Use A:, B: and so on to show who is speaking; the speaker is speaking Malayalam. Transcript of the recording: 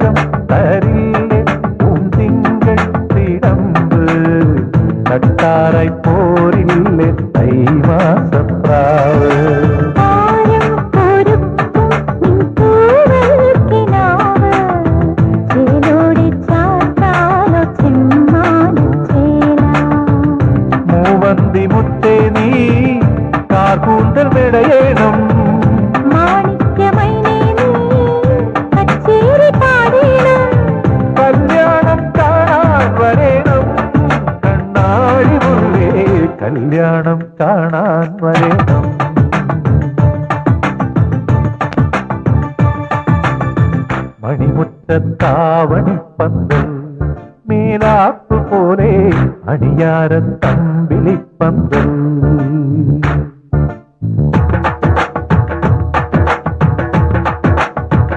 A: തങ്കം തരില്ലേ പൂന്തിങ്കൾ തിടമ്പ് തട്ടാറായി പോരില്ലേ തൈമാസപ്രാവ് മൂവന്തി മുത്തേ നീ കാർകൂന്തൽ വിടയണം കല്യാണം കാണാൻ വരേണം കണ്ണാടി മുള്ളേ കല്യാണം കാണാൻ വരേണം മണിമുറ്റത്താവണിപ്പന്തൽ മേലാപ്പു പോലെ അണിയാര തമ്പിളിപ്പന്തൽ